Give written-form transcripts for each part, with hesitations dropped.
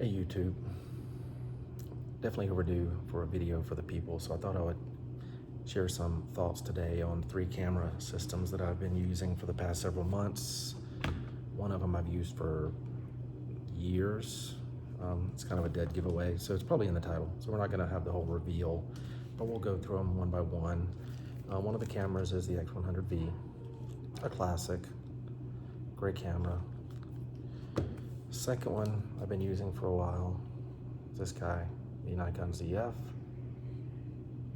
Hey YouTube, definitely overdue for a video for the people, so I thought I would share some thoughts today on 3 camera systems that I've been using for the past several months. One of them I've used for years. It's kind of a dead giveaway, so it's probably in the title, so we're not going to have the whole reveal, but we'll go through them one by one. One of the cameras is the X100V, a classic, great camera. Second one I've been using for a while, this guy, the Nikon ZF,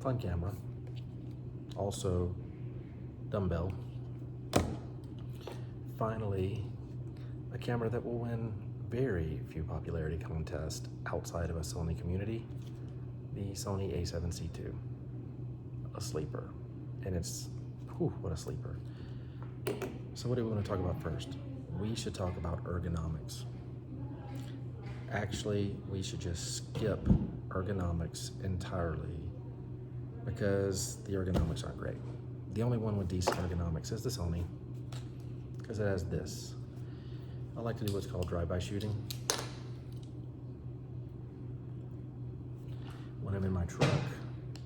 fun camera, also dumbbell. Finally, a camera that will win very few popularity contests outside of a Sony community, the Sony a7C II, a sleeper, and it's, whew, what a sleeper. So what do we want to talk about first? We should talk about ergonomics. Actually, we should just skip ergonomics entirely because the ergonomics aren't great. The only one with decent ergonomics is the Sony, because it has this. I like to do what's called drive-by shooting. When I'm in my truck,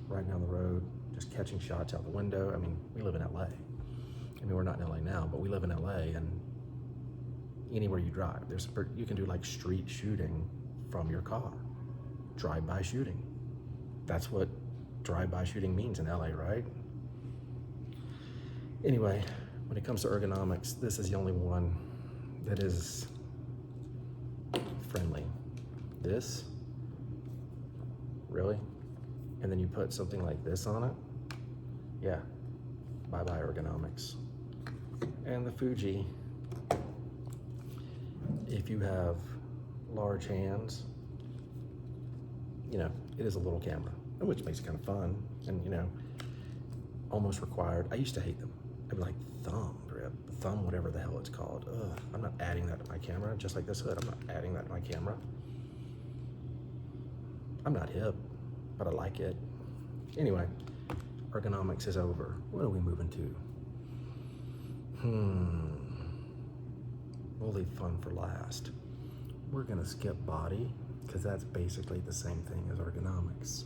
riding down the road, just catching shots out the window. I mean, we live in LA. I mean, we're not in LA now, but we live in LA, and anywhere you drive, you can do like street shooting from your car, drive-by shooting. That's what drive-by shooting means in LA, right? Anyway, when it comes to ergonomics, this is the only one that is friendly. This, really? And then you put something like this on it? Yeah, bye-bye ergonomics. And the Fuji, if you have large hands, you know, it is a little camera, which makes it kind of fun and, you know, almost required. I used to hate them. I'd be like, thumb grip, thumb, whatever the hell it's called. Ugh, I'm not adding that to my camera, just like this hood. I'm not adding that to my camera. I'm not hip, but I like it. Anyway, ergonomics is over. What are we moving to? We'll leave fun for last. We're gonna skip body, because that's basically the same thing as ergonomics.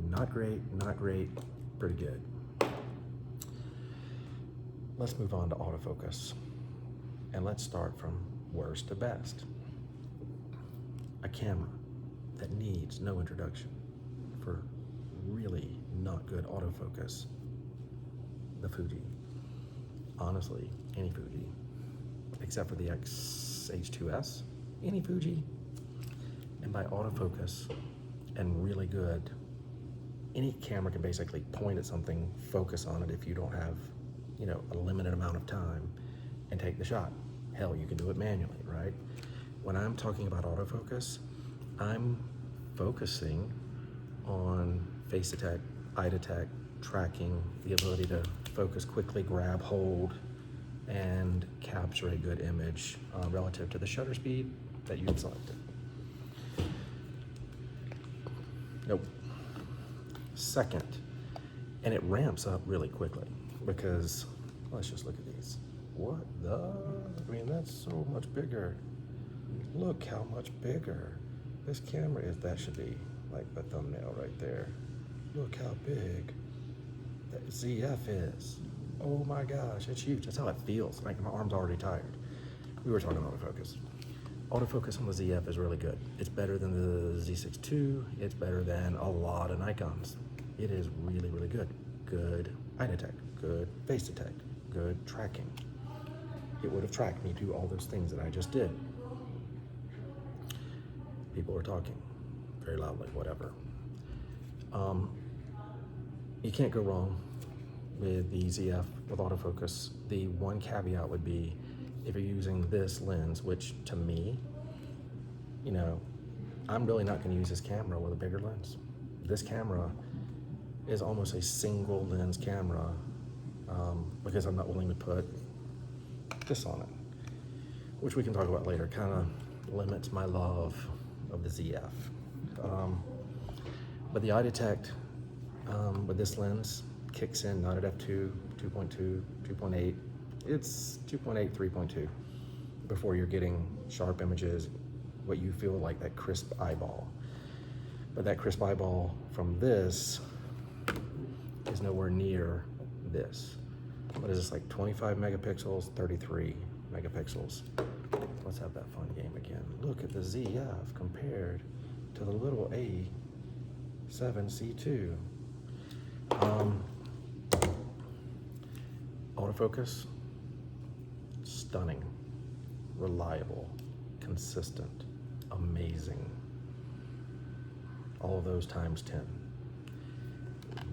Not great, pretty good. Let's move on to autofocus. And let's start from worst to best. A camera that needs no introduction for really not good autofocus, the Fuji. Honestly, any Fuji, except for the X-H2S, any Fuji. And by autofocus and really good, any camera can basically point at something, focus on it if you don't have, you know, a limited amount of time, and take the shot. Hell, you can do it manually, right? When I'm talking about autofocus, I'm focusing on face detect, eye detect, tracking, the ability to focus quickly, grab, hold, and capture a good image relative to the shutter speed that you've selected. Nope. Second, and it ramps up really quickly because, let's just look at these. What the? I mean, that's so much bigger. Look how much bigger. This camera is, that should be like the thumbnail right there. Look how big that ZF is. Oh my gosh, it's huge. That's how it feels. Like my arm's already tired. We were talking autofocus. Autofocus on the ZF is really good. It's better than the Z6 II. It's better than a lot of Nikons. It is really, really good. Good eye detect, good face detect, good tracking. It would have tracked me do all those things that I just did. People are talking very loudly, whatever. You can't go wrong with the ZF with autofocus. The one caveat would be if you're using this lens, which to me, you know, I'm really not gonna use this camera with a bigger lens. This camera is almost a single lens camera because I'm not willing to put this on it, which we can talk about later. Kind of limits my love of the ZF. But the eye detect with this lens kicks in not at f2, 2.2, 2.8. It's 2.8, 3.2 before you're getting sharp images, what you feel like that crisp eyeball. But that crisp eyeball from this is nowhere near this. What is this, like 25 megapixels, 33 megapixels? Let's have that fun game again. Look at the ZF compared to the little A7C2. Autofocus, stunning, reliable, consistent, amazing. All of those times 10.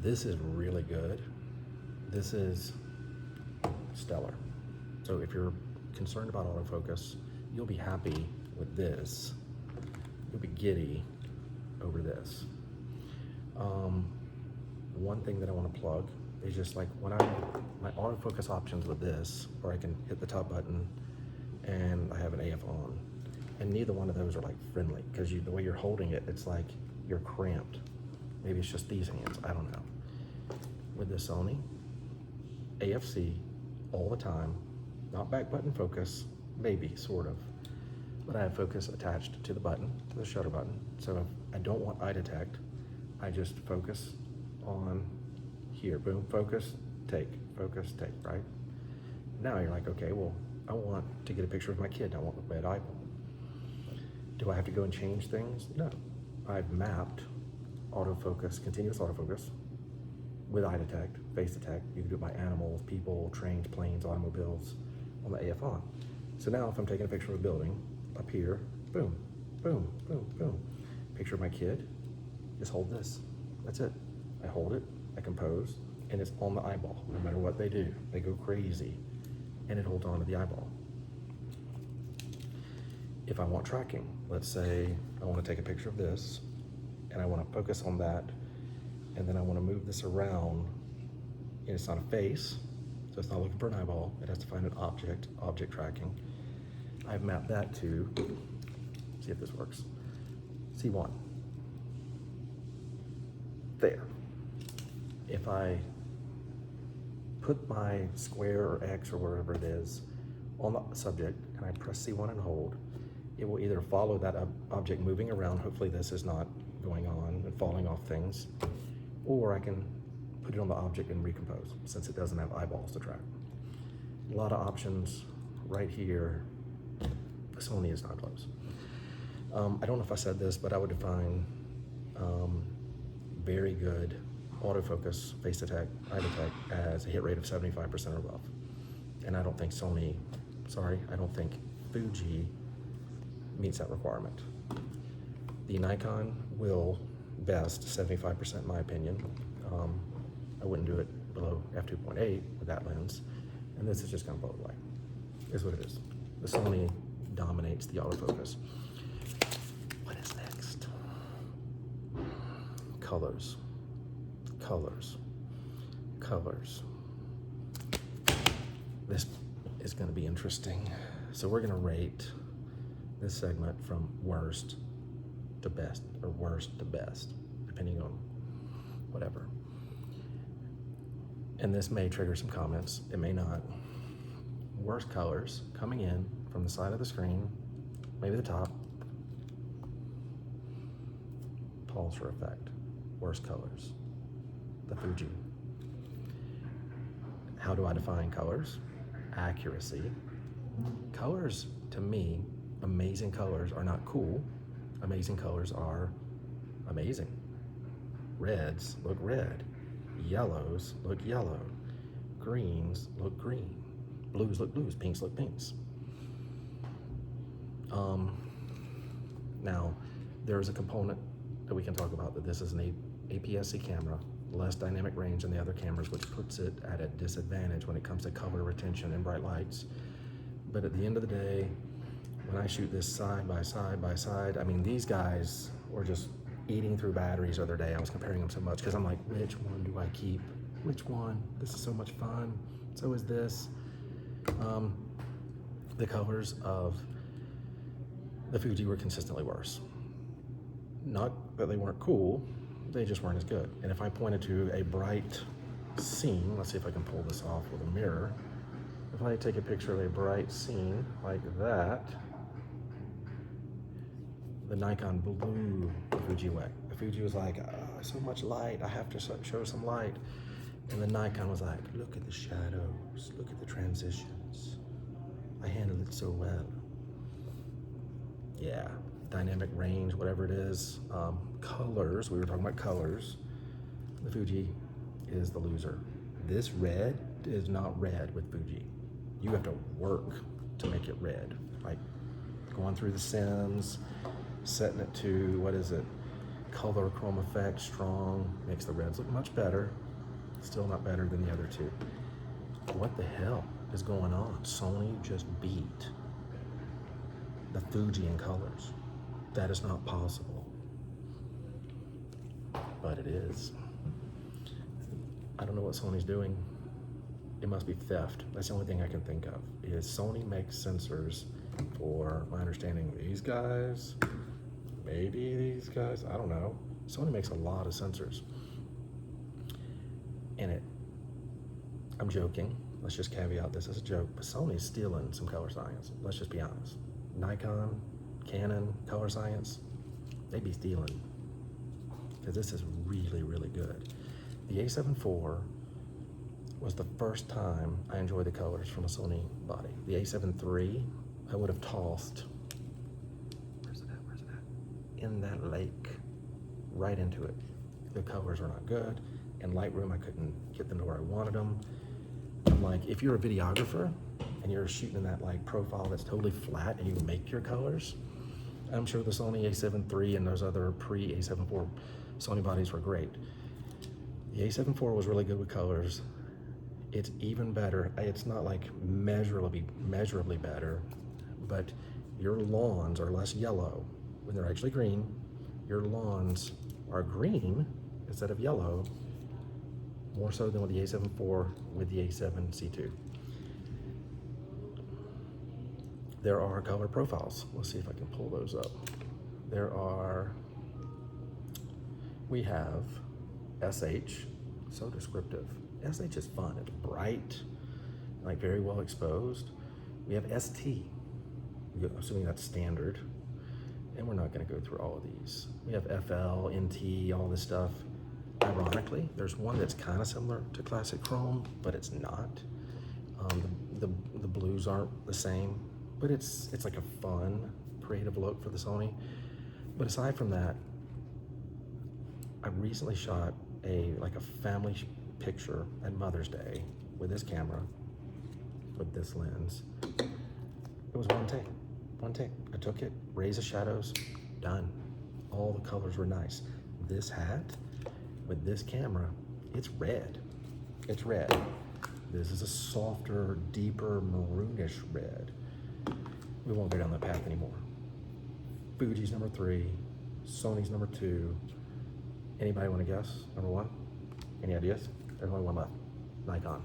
This is really good. This is stellar. So if you're concerned about autofocus, you'll be happy with this. You'll be giddy over this. One thing that I want to plug is just like when my autofocus options with this, where I can hit the top button and I have an AF on, and neither one of those are like friendly, because the way you're holding it, it's like you're cramped. Maybe it's just these hands, I don't know. With the Sony, AFC all the time, not back button focus, maybe, sort of, but I have focus attached to the button, to the shutter button. So if I don't want eye detect, I just focus on here, boom, focus, take, right? Now you're like, okay, well, I want to get a picture of my kid, I want the red eyeball. Do I have to go and change things? No. I've mapped autofocus, continuous autofocus, with eye detect, face detect. You can do it by animals, people, trains, planes, automobiles, on the AF on. So now if I'm taking a picture of a building, up here, boom, boom, boom, boom. Picture of my kid, just hold this. That's it. I hold it, I compose, and it's on the eyeball. No matter what they do, they go crazy, and it holds on to the eyeball. If I want tracking, let's say I want to take a picture of this, and I want to focus on that, and then I want to move this around, and it's not a face, so it's not looking for an eyeball, it has to find an object tracking. I've mapped that to, see if this works, C1. There. If I put my square or X or wherever it is on the subject, and I press C1 and hold, it will either follow that object moving around, hopefully this is not going on and falling off things, or I can put it on the object and recompose, since it doesn't have eyeballs to track. A lot of options right here. The Sony is not close. I don't know if I said this, but I would define very good autofocus, face detect, eye detect as a hit rate of 75% or above. And I don't think I don't think Fuji meets that requirement. The Nikon will best 75% in my opinion. I wouldn't do it below f2.8 with that lens, and this is just gonna blow it away. Is what it is. The Sony dominates the autofocus. What is next? Colors. This is gonna be interesting. So we're gonna rate this segment from worst to best, or worst to best, depending on whatever. And this may trigger some comments, it may not. Worst colors coming in from the side of the screen, maybe the top. Pause for effect. Worst colors. The Fuji. How do I define colors? Accuracy. Colors, to me, amazing colors are not cool. Amazing colors are amazing. Reds look red. Yellows look yellow. Greens look green. Blues look blues. Pinks look pinks. Now, there's a component that we can talk about, that this is an APS-C camera, less dynamic range than the other cameras, which puts it at a disadvantage when it comes to color retention and bright lights. But at the end of the day, when I shoot this side by side, I mean, these guys were just eating through batteries the other day. I was comparing them so much because I'm like, which one do I keep? Which one? This is so much fun. So is this. The colors of the Fuji were consistently worse. Not that they weren't cool, they just weren't as good. And if I pointed to a bright scene, let's see if I can pull this off with a mirror. If I take a picture of a bright scene like that, The Nikon blew the Fuji away. The Fuji was like, so much light, I have to show some light. And the Nikon was like, look at the shadows, look at the transitions. I handled it so well. Yeah, dynamic range, whatever it is. Colors, we were talking about colors. The Fuji is the loser. This red is not red with Fuji. You have to work to make it red. Like going through the sims, setting it to, what is it? Color chrome effect, strong, makes the reds look much better. Still not better than the other two. What the hell is going on? Sony just beat the Fuji in colors. That is not possible. But it is. I don't know what Sony's doing. It must be theft. That's the only thing I can think of, is Sony makes sensors for, my understanding, these guys, maybe these guys, I don't know. Sony makes a lot of sensors. And I'm joking, let's just caveat this as a joke, but Sony's stealing some color science, let's just be honest. Nikon, Canon, color science, they be stealing, because this is really, really good. The A7 IV was the first time I enjoyed the colors from a Sony body. The A7 III, I would have tossed, where's it at? In that lake, right into it. The colors are not good. In Lightroom, I couldn't get them to where I wanted them. I'm like, if you're a videographer and you're shooting in that like profile that's totally flat and you make your colors, I'm sure the Sony A7 III and those other pre-A7 IV Sony bodies were great. The A7 IV was really good with colors. It's even better. It's not like measurably better, but your lawns are less yellow when they're actually green. Your lawns are green instead of yellow, more so than with the A7 IV with the A7 C2. There are color profiles. Let's see if I can pull those up. We have SH, so descriptive. SH is fun, it's bright, like very well exposed. We have ST, assuming that's standard, and we're not gonna go through all of these. We have FL, NT, all this stuff. Ironically, there's one that's kind of similar to classic chrome, but it's not. The blues aren't the same, but it's like a fun, creative look for the Sony. But aside from that, I recently shot a family picture at Mother's Day with this camera, with this lens. It was one take. I took it, raised the shadows, done. All the colors were nice. This hat with this camera, it's red. It's red. This is a softer, deeper, maroonish red. We won't go down that path anymore. Fuji's number 3, Sony's number 2. Anybody want to guess? Number 1? Any ideas? There's only one left. Nikon.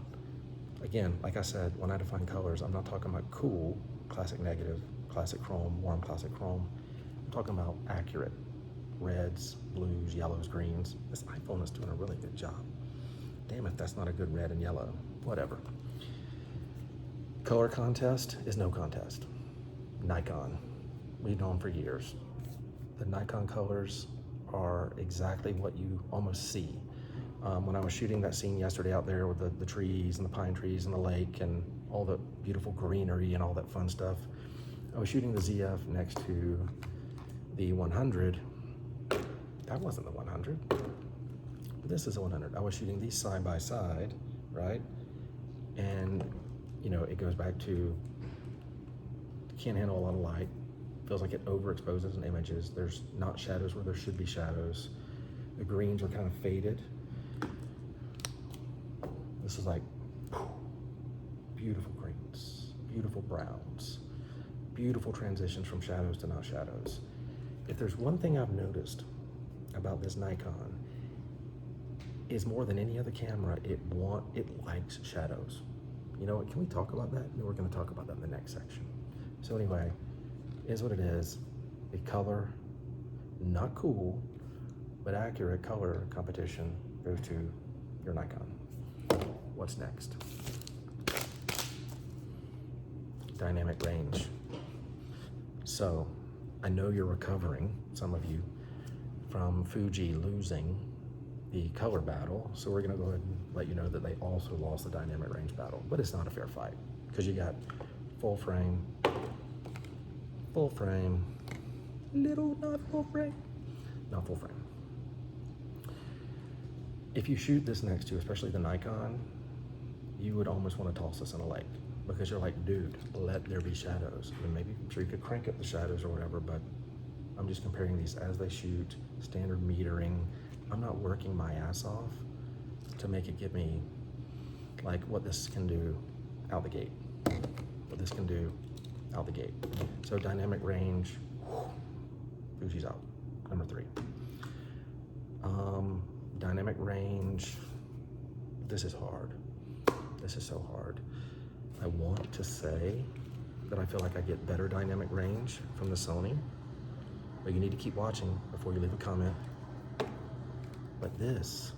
Again, like I said, when I define colors, I'm not talking about cool, classic negative, classic chrome, warm classic chrome. I'm talking about accurate reds, blues, yellows, greens. This iPhone is doing a really good job. Damn if that's not a good red and yellow. Whatever. Color contest is no contest. Nikon. We've known for years. The Nikon colors are exactly what you almost see. When I was shooting that scene yesterday out there with the trees and the pine trees and the lake and all the beautiful greenery and all that fun stuff, I was shooting the ZF next to the 100. That wasn't the 100. This is a 100. I was shooting these side by side, right? And, you know, it goes back to, can't handle a lot of light. Feels like it overexposes in images. There's not shadows where there should be shadows. The greens are kind of faded. This is like beautiful greens, beautiful browns, beautiful transitions from shadows to not shadows. If there's one thing I've noticed about this Nikon, is more than any other camera, it likes shadows. You know what, can we talk about that? No, we're gonna talk about that in the next section. So anyway, is what it is. The color, not cool, but accurate color competition goes to your Nikon. What's next? Dynamic range. So I know you're recovering, some of you, from Fuji losing the color battle, so we're gonna go ahead and let you know that they also lost the dynamic range battle, but it's not a fair fight, because you got full frame, little not full frame, not full frame. If you shoot this next to, especially the Nikon, you would almost want to toss this in a lake, because you're like, dude, let there be shadows. And maybe, I'm sure you could crank up the shadows or whatever, but I'm just comparing these as they shoot, standard metering. I'm not working my ass off to make it give me like what this can do out the gate. What this can do out the gate. So dynamic range, Fuji's out, number 3. Dynamic range, this is hard. This is so hard. I want to say that I feel like I get better dynamic range from the Sony, but you need to keep watching before you leave a comment. But this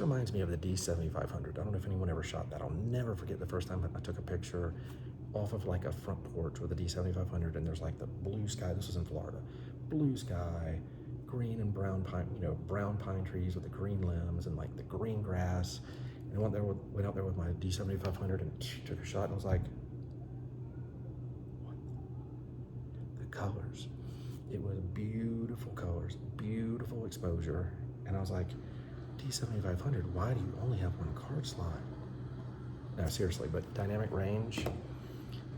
reminds me of the D7500. I don't know if anyone ever shot that. I'll never forget the first time I took a picture off of like a front porch with a D7500, and there's like the blue sky. This was in Florida. Blue sky, green and brown pine, brown pine trees with the green limbs and like the green grass. And I went out there with my D7500 and took a shot, and I was like, what? The colors. It was beautiful colors, beautiful exposure. And I was like, D7500, why do you only have one card slot? No, seriously, but dynamic range,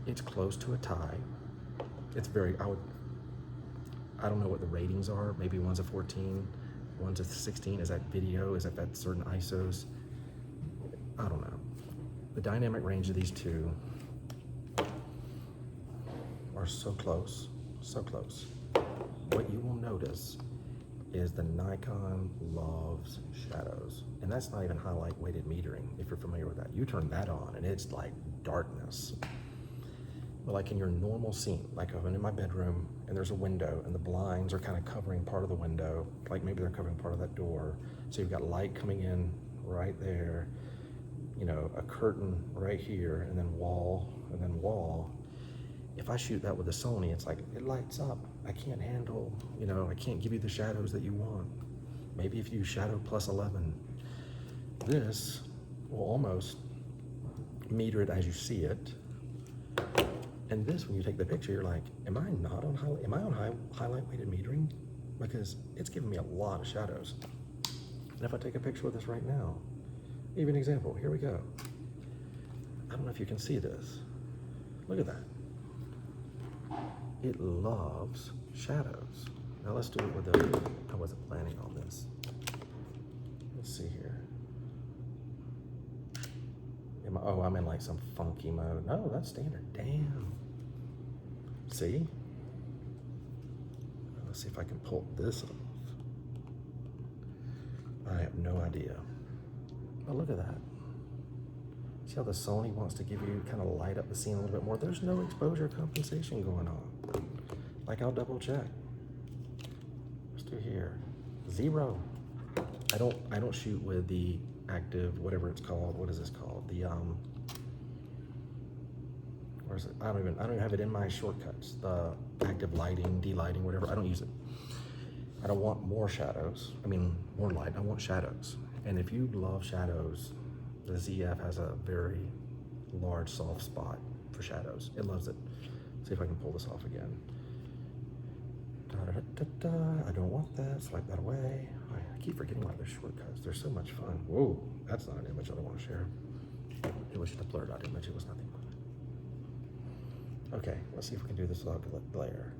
it's close to a tie. It's very, I don't know what the ratings are. Maybe one's a 14, one's a 16. Is that video? Is that certain ISOs? I don't know. The dynamic range of these two are so close, so close. What you will notice is the Nikon loves shadows. And that's not even highlight weighted metering, if you're familiar with that. You turn that on and it's like darkness. But like in your normal scene, like I'm in my bedroom and there's a window and the blinds are kind of covering part of the window, like maybe they're covering part of that door. So you've got light coming in right there, a curtain right here, and then wall, and then wall. If I shoot that with a Sony, it's like, it lights up. I can't handle, I can't give you the shadows that you want. Maybe if you shadow plus 11, this will almost meter it as you see it. And this, when you take the picture, you're like, am I on highlight weighted metering? Because it's giving me a lot of shadows. And if I take a picture with this right now, even example, here we go. I don't know if you can see this. Look at that. It loves shadows. Now let's do it with I wasn't planning on this. Let's see here. I'm in like some funky mode. No, that's standard. Damn. See? Let's see if I can pull this off. I have no idea. But look at that. See how the Sony wants to give you, kind of light up the scene a little bit more? There's no exposure compensation going on. Like, I'll double check. Let's do here. 0. I don't shoot with the active, whatever it's called. What is this called? The where is it? I don't even have it in my shortcuts. The active lighting, de-lighting, whatever. I don't use it. I don't want more shadows. More light. I want shadows. And if you love shadows, the ZF has a very large soft spot for shadows. It loves it. See if I can pull this off again. I don't want that. Swipe that away. I keep forgetting why they're shortcuts. They're so much fun. Whoa, that's not an image I don't want to share. It was just a blurred out image. It was nothing but it. Okay, let's see if we can do this without glare.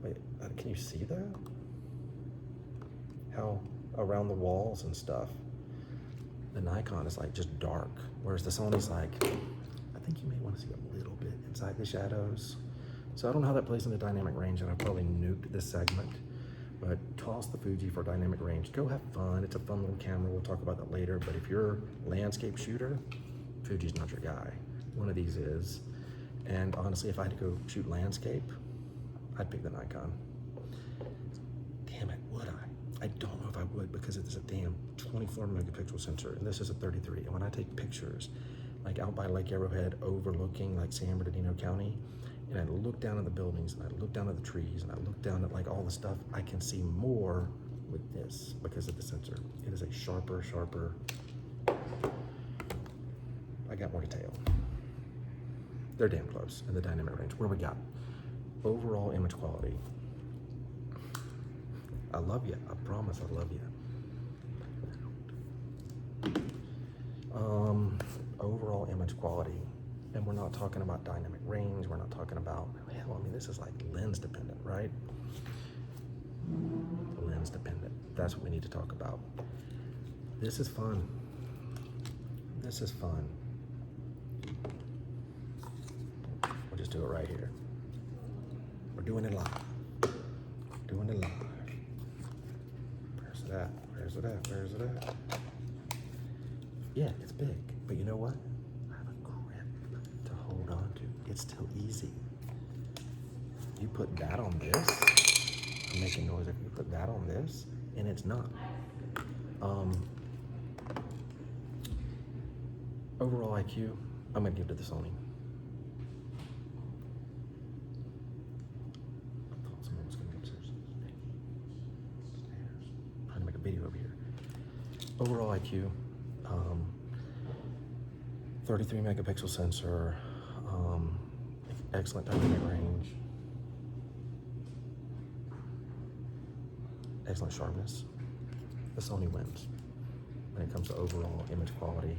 Wait, can you see that? How around the walls and stuff, the Nikon is like just dark, whereas the Sony's like, I think you may want to see a little bit inside the shadows. So I don't know how that plays in the dynamic range, and I probably nuked this segment, but toss the Fuji for dynamic range. Go have fun. It's a fun little camera. We'll talk about that later, but if you're a landscape shooter, Fuji's not your guy. One of these is. And honestly, if I had to go shoot landscape, I'd pick the Nikon. Damn it, would I? I don't know if I would, because it's a damn 24 megapixel sensor, and this is a 33. And when I take pictures, like out by Lake Arrowhead overlooking like San Bernardino County, and I look down at the buildings, and I look down at the trees, and I look down at like all the stuff, I can see more with this because of the sensor. It is a sharper. I got more detail. They're damn close in the dynamic range. Where we got? Overall image quality. I love you. I promise I love you. Overall image quality. And we're not talking about dynamic range. We're not talking about, hell, I mean, this is like lens dependent, right? Lens dependent. That's what we need to talk about. This is fun. This is fun. We'll just do it right here. We're doing it live. Doing it live. Where's it at? Where's it at? Where's it at? Yeah, it's big, but you know what? I have a grip to hold on to. It's still easy. You put that on this, I'm making noise. If you put that on this, and it's not. Overall IQ, I'm gonna give to the Sony. I thought someone was gonna go upstairs. I'm trying to make a video over here. Overall IQ, 33 megapixel sensor, excellent dynamic range, excellent sharpness. The Sony wins when it comes to overall image quality.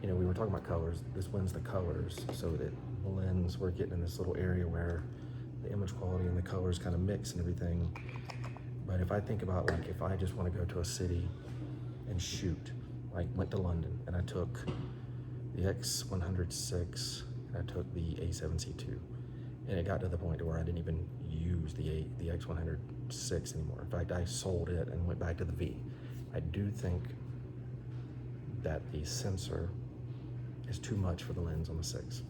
You know, we were talking about colors. This wins the colors, so that blends. We're getting in this little area where the image quality and the colors kind of mix and everything. But if I think about, like, if I just want to go to a city and shoot, like went to London and I took the X106 and I took the A7C2, and it got to the point where I didn't even use the X106 anymore. In fact, I sold it and went back to the V. I do think that the sensor is too much for the lens on the 6.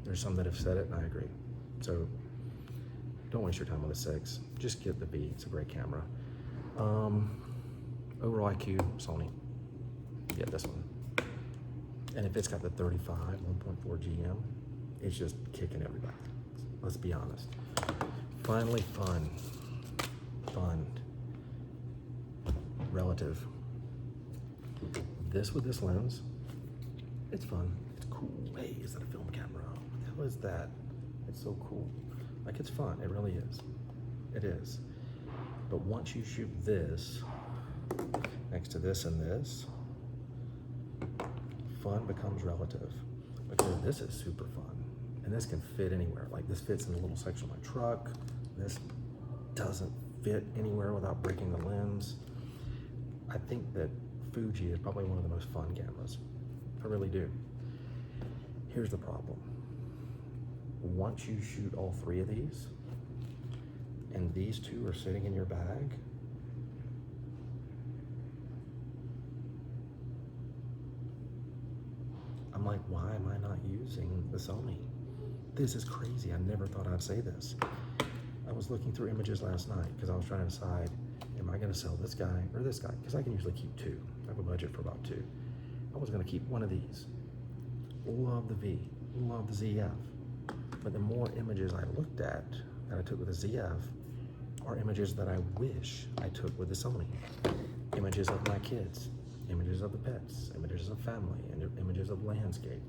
There's some that have said it, and I agree. So don't waste your time on the 6. Just get the V. It's a great camera. Overall IQ, Sony. Get this one. And if it's got the 35 1.4 GM, it's just kicking everybody. Let's be honest. Finally, fun. Relative. This with this lens, it's fun. It's cool. Hey, is that a film camera? What the hell is that? It's so cool. Like, it's fun. It really is. It is. But once you shoot this next to this and this, fun becomes relative, because this is super fun, and this can fit anywhere. Like, this fits in a little section of my truck. This doesn't fit anywhere without breaking the lens. I think that Fuji is probably one of the most fun cameras. I really do. Here's the problem. Once you shoot all 3 of these, and these 2 are sitting in your bag, I'm like, why am I not using the Sony? This is crazy. I never thought I'd say this. I was looking through images last night because I was trying to decide, am I going to sell this guy or this guy? Because I can usually keep 2. I have a budget for about 2. I was going to keep one of these. Love the V, love the ZF. But the more images I looked at that I took with the ZF are images that I wish I took with the Sony. Images of my kids, images of the pets, images of family, and images of landscape.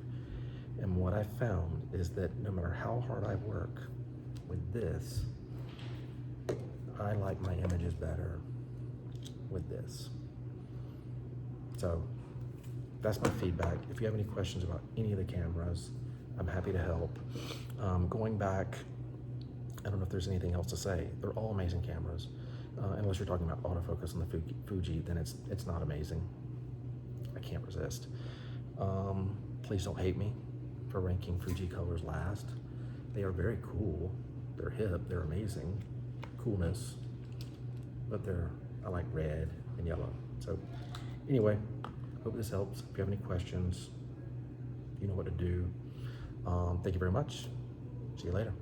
And what I found is that no matter how hard I work with this, I like my images better with this. So that's my feedback. If you have any questions about any of the cameras, I'm happy to help. Going back, I don't know if there's anything else to say. They're all amazing cameras. Unless you're talking about autofocus on the Fuji, then it's not amazing. I can't resist. Please don't hate me for ranking Fuji colors last. They are very cool. They're hip, they're amazing. Coolness, but I like red and yellow. So anyway, hope this helps. If you have any questions, you know what to do. Thank you very much. See you later.